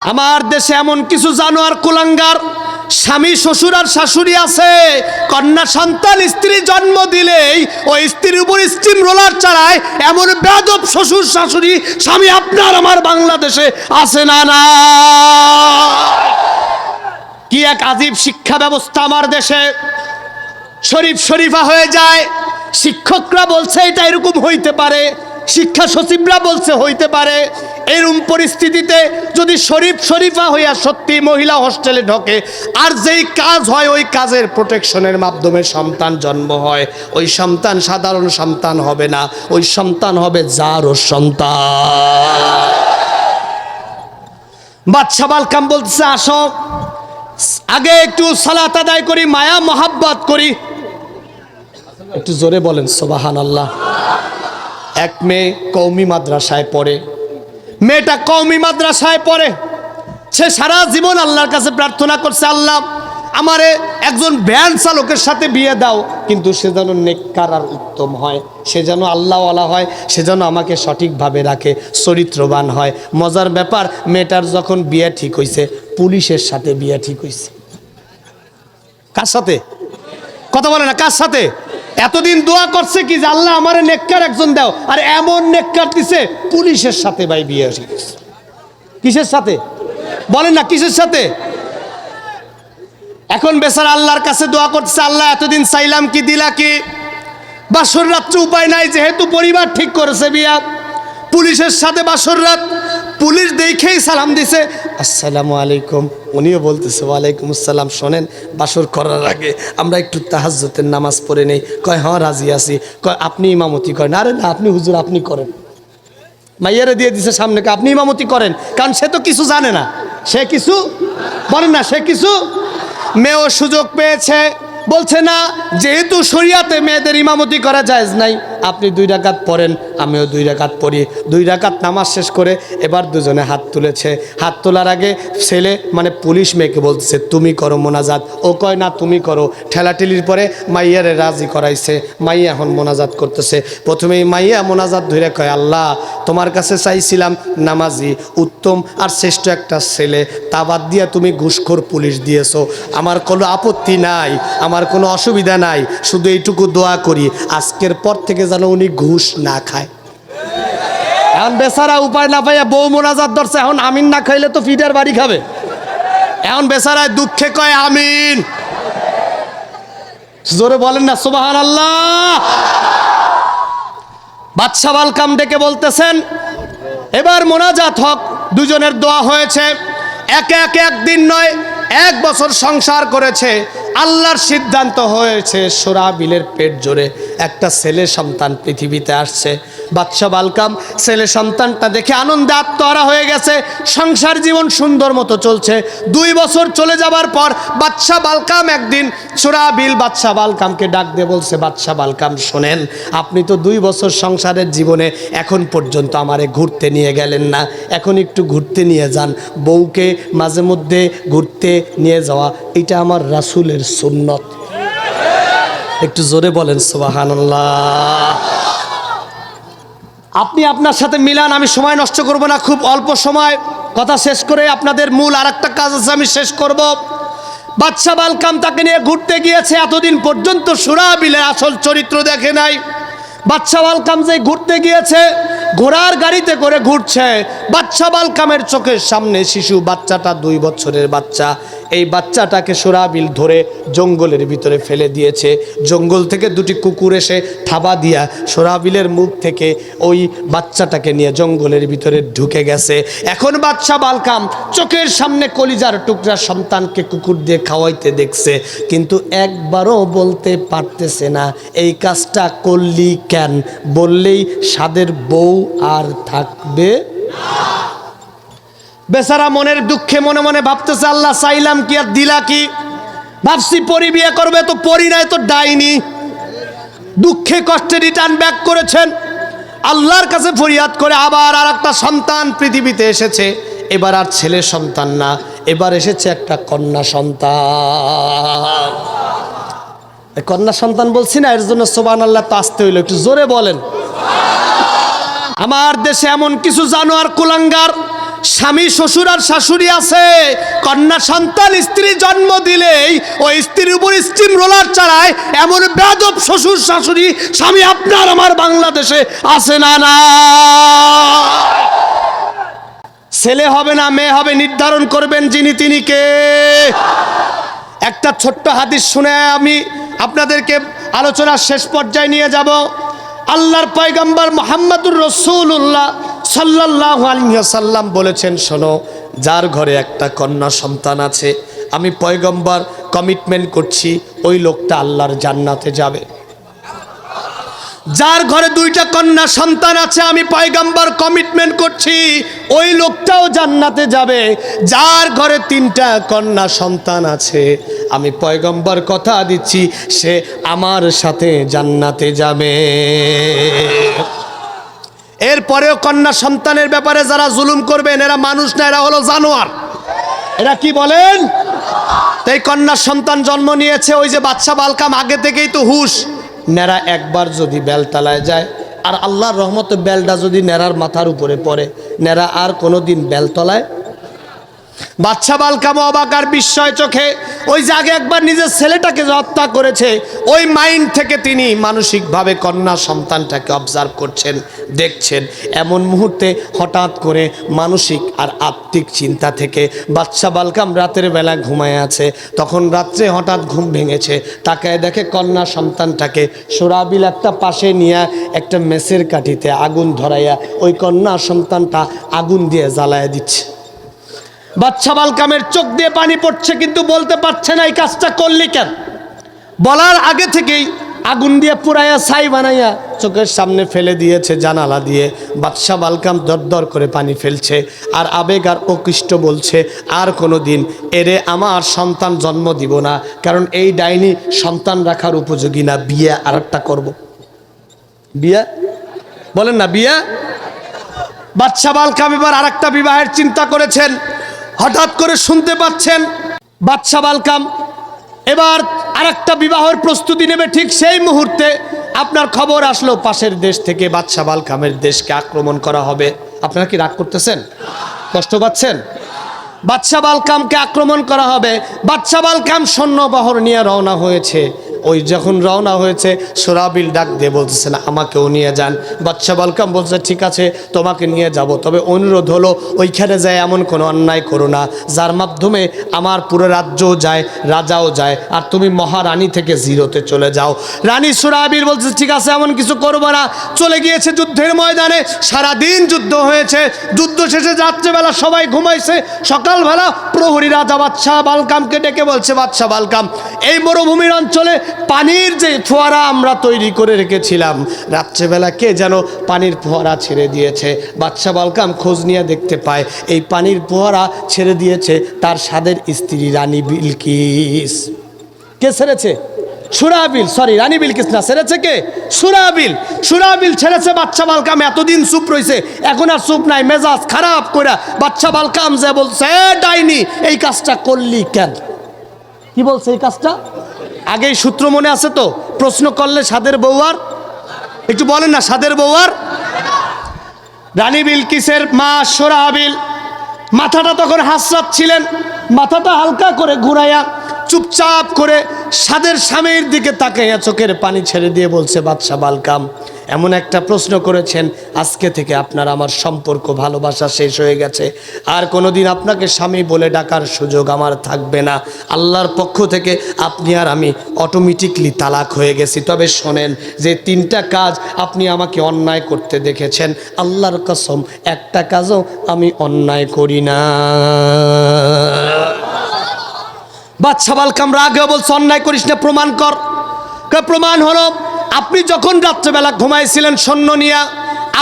আমার দেশে এমন কিছু জানোয়ার কুলাঙ্গার স্বামী শ্বশুর আর শাশুড়ি আছে, কন্যা সন্তান স্ত্রী জন্ম দিলেই ওই স্ত্রীর উপর স্টিম রোলার চালায় এমন বেয়াদব শ্বশুর শাশুড়ি স্বামী আপনার আমার বাংলাদেশে আছে না? না, কি এক আজীব শিক্ষা ব্যবস্থা আমার দেশে। শরীফ শরীফা হয়ে যায়, শিক্ষকরা বলছে এটা এরকম হইতে পারে, শিক্ষা সচিবরা বলছে হইতে পারে। এরকম পরিস্থিতিতে যদি শরীফ শরীফা হইয়া সত্যি মহিলা হোস্টেলে ঢোকে আর যেই কাজ হয় ওই কাজের প্রোটেকশনের মাধ্যমে সন্তান জন্ম হয়, ওই সন্তান সাধারণ সন্তান হবে না, ওই সন্তান হবে জারো সন্তান। বাদশা বালকাম বলতেছে আসো আগে একটু সালাত আদায় করি, মায়া মোহাব্বত করি। একটু জোরে বলেন সুবহানাল্লাহ। এক মেয়ে কওমি মাদ্রাসায় পড়ে, মেয়েটা কওমি মাদ্রাসায় পড়ে, সে সারা জীবন আল্লাহর কাছে প্রার্থনা করছে, আল্লাহ আমারে একজন ভ্যান চালকের সাথে বিয়ে দাও, কিন্তু সে যেন নেককার আর উত্তম হয়, সে যেন আল্লাহওয়ালা হয়, সে যেন আমাকে সঠিকভাবে রাখে, চরিত্রবান হয়। মজার ব্যাপার, মেয়েটার যখন বিয়ে ঠিক হয়েছে পুলিশের সাথে বিয়ে ঠিক হয়েছে। কার সাথে? কথা বলে না, কার সাথে? এতদিন দোয়া করছে কি যে আল্লাহ আমারে নেককার একজন দাও, আর এমন নেককার দিছে পুলিশের সাথে ভাই বিয়ে হয়েছে। কিসের সাথে বলেন না, কিসের সাথে? এখন বেচারা আল্লাহর কাছে দোয়া করতেছে, আল্লাহ এতদিন চাইলাম কি দিলা কি? বাসর রাত্রে উপায় নাই, যেহেতু পরিবার ঠিক করেছে বিয়া, পুলিশের সাথে বাসর রাত। পুলিশ দেখেই সালাম দিছে, আসসালামু আলাইকুম। উনিও বলতেছে ওয়ালাইকুম আসসালাম। শোনেন, বাসর করার আগে আমরা একটু তাহাজ্জুদের নামাজ পড়ে নেই। কয় হ্যাঁ রাজি আছি। কয় আপনি ইমামতি করেন? আরে না, আপনি হুজুর আপনি করেন। মাইয়ারে দিয়ে দিছে সামনে, আপনি ইমামতি করেন, কারণ সে তো কিছু জানে না, সে কিছু বলেন না, সে কিছু। মেয়েও সুযোগ পেয়েছে, বলছে না যেহেতু শরিয়াতে মেয়েদের ইমামতি করা জায়েজ নাই, আপনি 2 রাকাত পড়েন, আমিও 2 রাকাত পড়ি। 2 রাকাত নামাজ শেষ করে এবার দুজনে হাত তুলেছে। হাত তোলার আগে ছেলে মানে পুলিশ মেয়েকে বলতেছে তুমি করো মোনাজাত। ও কয় না তুমি করো। ঠেলাঠেলির পরে মাইয়ারে রাজি করাইছে, মাইয়া এখন মোনাজাত করতেছে। প্রথমেই মাইয়া মোনাজাত ধরে কয়, আল্লাহ তোমার কাছে চাইছিলাম নামাজি উত্তম আর শ্রেষ্ঠ একটা ছেলে, তা বাদ দিয়া তুমি ঘুষখোর পুলিশ দিয়েছো। আমার কোনো আপত্তি নাই, আমার কোনো অসুবিধা নাই, শুধু এইটুকু দোয়া করি আজকের পর থেকে যেন উনি ঘুষ না খায়। এখন বেচারা উপায় না পাইয়া বউ মোনাজাত ধরছে, এখন আমিন না খাইলে তো ফিটার বাড়ি খাবে। এখন বেচারায় দুঃখে কয় আমিন। জোরে বলেন না সুবহানাল্লাহ। বাদশা বালকাম ডেকে বলতেছেন এবার মোনাজাত হক। দুজনের দোয়া হয়েছে, একে একে একদিন নয় 1 বছর সংসার করেছে। আল্লাহর সিদ্ধান্ত হয়েছে সুরাবিলের পেট জোরে একটা ছেলে সন্তান পৃথিবীতে আসছে। বাদশা বালকাম ছেলে সন্তানটা দেখে আনন্দে আত্মহারা হয়ে গেছে। সংসার জীবন সুন্দর মতো চলছে। 2 বছর চলে যাবার পর বাদশা বালকাম একদিন সুরাবিল বাদশা বালকামকে ডাক দিয়ে বলছে, বাদশা বালকাম শোনেন, আপনি তো 2 বছর সংসারের জীবনে এখন পর্যন্ত আমারে ঘুরতে নিয়ে গেলেন না, এখন একটু ঘুরতে নিয়ে যান। বউকে মাঝে মধ্যে ঘুরতে নিয়ে যাওয়া এটা আমার রাসূলের সুন্নত। একটু জোরে বলেন সুবহানাল্লাহ। আপনি আপনার সাথে মিলান, আমি সময় নষ্ট করব না, খুব অল্প সময় কথা শেষ করে আপনাদের মূল আরেকটা কাজ আছে আমি শেষ করব। বাদশা বালকাম তাকে নিয়ে ঘুরতে গিয়েছে, এতদিন পর্যন্ত সুরাবিলের আসল চরিত্র দেখে নাই। বাদশা বালকাম যে ঘুরতে গিয়েছে ঘোড়ার গাড়িতে করে ঘুরছে, বাদশা বালকামের চোখের সামনে শিশু বাচ্চাটা 2 বছরের বাচ্চা, এই বাচ্চাটাকে সুরাবিল ধরে জঙ্গলের ভিতরে ফেলে দিয়েছে। জঙ্গল থেকে 2টি কুকুর এসে থাবা দিয়া সুরাবিলের মুখ থেকে ওই বাচ্চাটাকে নিয়ে জঙ্গলের ভিতরে ঢুকে গেছে। এখন বাদশা বালকাম চোখের সামনে কলিজার টুকরা সন্তানকে কুকুর দিয়ে খাওয়াইতে দেখছে, কিন্তু একবারও বলতে পারতেছে না এই কাজটা করলি কেন, বললেই স্বাদের বউ আর থাকবে না। বেচারা মনের দুঃখে মনে মনে ভাবতেছে, আল্লাহ চাইলাম কি আর দিলা কি? ভাবছি পরি বিয়ে করবে, তো পরি নাই তো ডাইনি। দুঃখে কষ্টে রিটার্ন ব্যাক করেছেন, আল্লাহর কাছে ফরিয়াদ করে আবার আর একটা সন্তান পৃথিবীতে এসেছে। এবার আর ছেলে সন্তান না, এবার এসেছে একটা কন্যা সন্তান। কন্যা সন্তান বলছি না, এর জন্য সুবহানাল্লাহ তো আসতে হইলো, একটু জোরে বলেন। আমার দেশে এমন কিছু জানোয়ার কুলাঙ্গার স্বামী শ্বশুর আর শাশুড়ি আছে, কন্যা সন্তান স্ত্রী জন্ম দিলেই ওই স্ত্রীর উপর স্টিম রোলার চালায় এমন বেয়াদব শ্বশুর শাশুড়ি স্বামী আপনার আমার বাংলাদেশে আছে না? না, ছেলে হবে না মেয়ে হবে নির্ধারণ করবেন যিনি তিনি কে? একটা ছোট্ট হাদিস শুনে আমি আপনাদেরকে আলোচনার শেষ পর্যায়ে নিয়ে যাব। আল্লাহর পয়গম্বর মুহাম্মদুর রাসূলুল্লাহ সাল্লাল্লাহু আলাইহি ওয়াসাল্লাম বলেছেন, শোনো, যার ঘরে একটা কন্যা সন্তান আছে আমি পয়গম্বর কমিটমেন্ট করছি ওই লোকটা আল্লাহর জান্নাতে যাবে। যার ঘরে দুইটা কন্যা সন্তান আছে আমি পয়গম্বর কমিটমেন্ট করছি ওই লোকটাও জান্নাতে যাবে। যার ঘরে তিনটা কন্যা সন্তান আছে আমি পয়গম্বর কথা দিচ্ছি সে আমার সাথে জান্নাতে যাবে। এরপরেও কন্যা সন্তানের ব্যাপারে যারা জুলুম করবেন এরা মানুষ না, এরা হলো জানোয়ার। এরা কি বলেন? তাই কন্যা সন্তান জন্ম নিয়েছে, ওই যে বাচ্চা বালকাম আগে থেকেই তো হুশ, নেড়া একবার যদি বেলতলায় যায় আর আল্লাহর রহমতে বেলটা যদি নেড়ার মাথার উপরে পড়ে, নেড়া আর কোনোদিন বেলতলায়। বাচ্চা বালকাম অবাক আর বিস্ময় চোখে ওই যে আগে একবার নিজের ছেলেটাকে হত্যা করেছে ওই মাইন্ড থেকে তিনি মানসিকভাবে কন্যা সন্তানটাকে অবজার্ভ করছেন, দেখছেন। এমন মুহূর্তে হঠাৎ করে মানসিক আর আত্মিক চিন্তা থেকে বাচ্চা বালকাম রাতের বেলা ঘুমায় আছে, তখন রাত্রে হঠাৎ ঘুম ভেঙেছে, তাকায় দেখে কন্যা সন্তানটাকে সুরাবিল একটা পাশে নিয়ে একটা মেসের কাঠিতে আগুন ধরাইয়া ওই কন্যা সন্তানটা আগুন দিয়ে জ্বালায় দিচ্ছে। বাচ্চা বালকামের চোখ দিয়ে পানি পড়ছে কিন্তু বলতে পারছে না এই কাজটা করলি কেন। বলার আগে থেকেই আগুন দিয়ে পুরাইয়া ছাই বানাইয়া চোখের সামনে ফেলে দিয়েছে জানালা দিয়ে। বাচ্চা বালকাম দরদর করে পানি ফেলছে আর আবেগ আর অকৃষ্ট বলছে, আর কোনো দিন এরে আমার সন্তান জন্ম দিব না, কারণ এই ডাইনি সন্তান রাখার উপযোগী না, বিয়ে আর একটা করবো। বিয়ে বলেন না, বিয়ে। বাচ্চা বালকাম এবার আর একটা বিবাহের চিন্তা করেছেন। হঠাৎ করে শুনতে পাচ্ছেন বাচ্চা বালকাম এবার আরেকটা বিবাহের প্রস্তুতি নেবে। ঠিক সেই মুহূর্তে আপনার খবর আসলো পাশের দেশ থেকে বাচ্চা বালকামের দেশকে আক্রমণ করা হবে। আপনারা কি রাগ করতেছেন? কষ্ট পাচ্ছেন? বাচ্চা বালকামকে আক্রমণ করা হবে। বাচ্চা বালকাম সৈন্যবহর নিয়ে রওনা হয়েছে। ওই যখন রওনা হয়েছে সুরাবিল ডাক দিয়ে বলতেছেন আমাকেও নিয়ে যান। বাচ্চা বালকাম বলছে ঠিক আছে তোমাকে নিয়ে যাব, তবে অনুরোধ হলো ওইখানে যায় এমন কোনো অন্যায় করো না যার মাধ্যমে আমার পুরো রাজ্যও যায়, রাজাও যায়, আর তুমি মহারানী থেকে জিরোতে চলে যাও। রানী সুরাবিল বলছে ঠিক আছে এমন কিছু করবো না। চলে গিয়েছে যুদ্ধের ময়দানে, সারাদিন যুদ্ধ হয়েছে। যুদ্ধ শেষে রাত্রেবেলা সবাই ঘুমাইছে, সকালবেলা প্রহরী রাজা বাচ্চা বালকামকে ডেকে বলছে বাচ্চা বালকাম এই মরুভূমির অঞ্চলে পানির যে ফোয়ারা আমরা তৈরি করে রেখেছিলাম রাত্রেবেলা কে যেন পানির ফোয়ারা ছেড়ে দিয়েছে। বাচ্চা বালকাম খোঁজ নিয়ে দেখতে পায় এই পানির ফোয়ারা ছেড়ে দিয়েছে তার সাদের স্ত্রী রানী বিলকিস। কে ছেড়েছে? সুরাবিল, সরি রানী বিলকিস না, ছেড়েছে কে? সুরাবিল। সুরাবিল ছেড়েছে। বাচ্চা বালকাম এতদিন চুপ রয়েছে, এখন আর চুপ নাই, মেজাজ খারাপ করে বাচ্চা বালকাম যে বলছে ডাইনি এই কাজটা করলি কেন? কি বলছে এই কাজটা? আগেই সূত্র মনে আছে তো? প্রশ্ন করলে সাদের বউয়ার, একটু বলেন না সাদের বউয়ার। রানী বিলকিসের মা সুরাবিল মাথাটা তখন হাসরাত ছিলেন, মাথাটা হালকা করে ঘুরাইয়া চুপচাপ করে সাদের স্বামীর দিকে তাকাইয়া চোখের পানি ছেড়ে দিয়ে বলছে বাচ্চা বালকাম এমন একটা প্রশ্ন করেছেন আজকে থেকে আপনার আমার সম্পর্ক ভালোবাসা শেষ হয়ে গেছে, আর কোনোদিন আপনাকে স্বামী বলে ডাকার সুযোগ আমার থাকবে না। আল্লাহর পক্ষ থেকে আপনি আর আমি অটোমেটিকলি তালাক হয়ে গেছি। তবে শোনেন যে তিনটা কাজ আপনি আমাকে অন্যায় করতে দেখেছেন, আল্লাহর কসম একটা কাজও আমি অন্যায় করি না। বাচ্চা বালকাম রাগে বলছে অন্যায় করিস না, প্রমাণ কর। প্রমাণ হলো আপনি যখন রাত্রেবেলা ঘুমাইছিলেন সৈন্য নিয়া,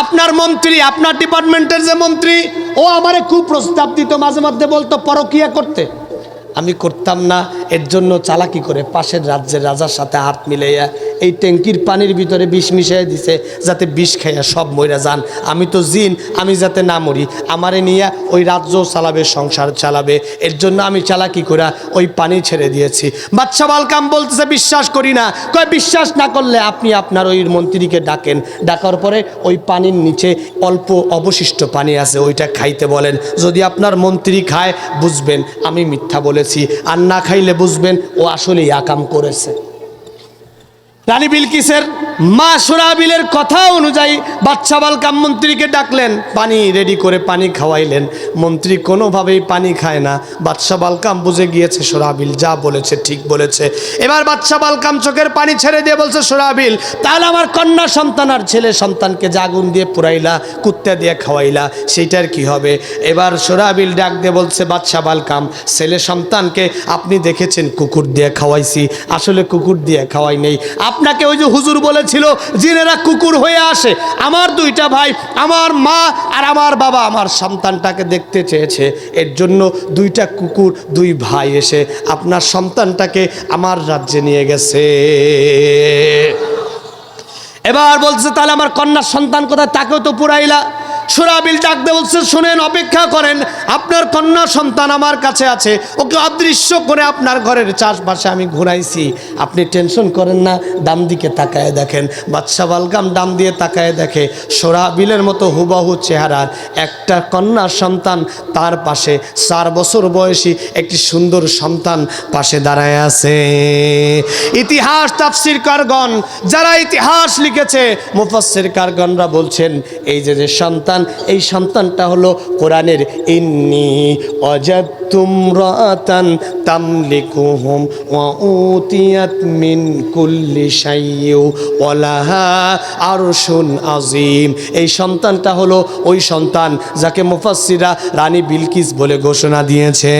আপনার মন্ত্রী, আপনার ডিপার্টমেন্টের যে মন্ত্রী, ও আমারে খুব প্রস্তাব দিত, মাঝে মধ্যে বলতো পরকিয়া করতে। আমি করতাম না, এর জন্য চালাকি করে পাশের রাজ্যের রাজার সাথে হাত মিলাইয়া এই ট্যাঙ্কির পানির ভিতরে বিষ মিশিয়ে দিছে, যাতে বিষ খাইয়া সব মইরা যান। আমি তো জিন, আমি যাতে না মরি, আমারে নিয়ে ওই রাজ্য চালাবে, সংসার চালাবে, এর জন্য আমি চালাকি করে ওই পানি ছেড়ে দিয়েছি। বাদশা বালকাম বলতেছে বিশ্বাস করি না। কয় বিশ্বাস না করলে আপনি আপনার ওই মন্ত্রীকে ডাকেন, ডাকার পরে ওই পানির নিচে অল্প অবশিষ্ট পানি আছে, ওইটা খাইতে বলেন। যদি আপনার মন্ত্রী খায় বুঝবেন আমি মিথ্যা বলেছি, আর না খাইলে বুঝবেন ও আসলেই আকাম করেছে। রানী বিলকিসের মা সুরাবিলের কথা অনুযায়ী বাদশা বালকাম মন্ত্রীকে ডাকলেন, পানি রেডি করে পানি খাওয়াইলেন। মন্ত্রী কোনোভাবেই পানি খায় না। বাদশা বালকাম বুঝে গিয়েছে সুরাবিল যা বলেছে ঠিক বলেছে। এবার বাদশা বালকাম চোখের পানি ছেড়ে দিয়ে বলছে, সুরাবিল তাহলে আমার কন্যা সন্তান আর ছেলে সন্তানকে যে আগুন দিয়ে পুরাইলা, কুত্তা দিয়ে খাওয়াইলা, সেইটার কি হবে? এবার সুরাবিল ডাক দিয়ে বলছে, বাদশা বালকাম ছেলে সন্তানকে আপনি দেখেছেন কুকুর দিয়ে খাওয়াইছি, আসলে কুকুর দিয়ে খাওয়াই নেই। আপনাকে ওই যে হুজুর বলেছিল জিনেরা কুকুর হয়ে আসে, আমার দুইটা ভাই, আমার মা আর আমার বাবা আমার সন্তানটাকে দেখতে চেয়েছে, এর জন্য দুইটা কুকুর দুই ভাই এসে আপনার সন্তানটাকে আমার রাজ্যে নিয়ে গেছে। এবার বলছে তাহলে আমার কন্যার সন্তান কোথায়, তাকেও তো পুরাইলা। সুরাবিল ডাকতে বলছে, শুনেন অপেক্ষা করেন, আপনার কন্যা সন্তান আমার কাছে আছে, ওকে অদৃশ্য করে আপনার ঘরের চারপাশে আমি ঘুরাইছি, আপনি টেনশন করেন না। ডান দিকে তাকায় দেখেন। বাদশা বালকাম ডান দিয়ে তাকায় দেখে সুরাবিলের মতো হুবহু চেহারার একটা কন্যা সন্তান, তার পাশে 4 বছর বয়সী একটি সুন্দর সন্তান পাশে দাঁড়ায় আছে। ইতিহাস তাফসীরকারগণ যারা ইতিহাস লিখেছে, মুফাসসিরকারগণরা বলছেন এই যে সন্তান, এই সন্তানটা হলো কোরআনের ইন্নী ওয়াজাদতুম রাআতান তামলিকুহুম ওয়া উতিয়াত মিন কুল্লি শাইইন ওয়া লাহা আরশুন আযীম। এই সন্তানটা হলো ওই সন্তান যাকে মুফাসসিররা রানী বিলকিস বলে ঘোষণা দিয়েছে।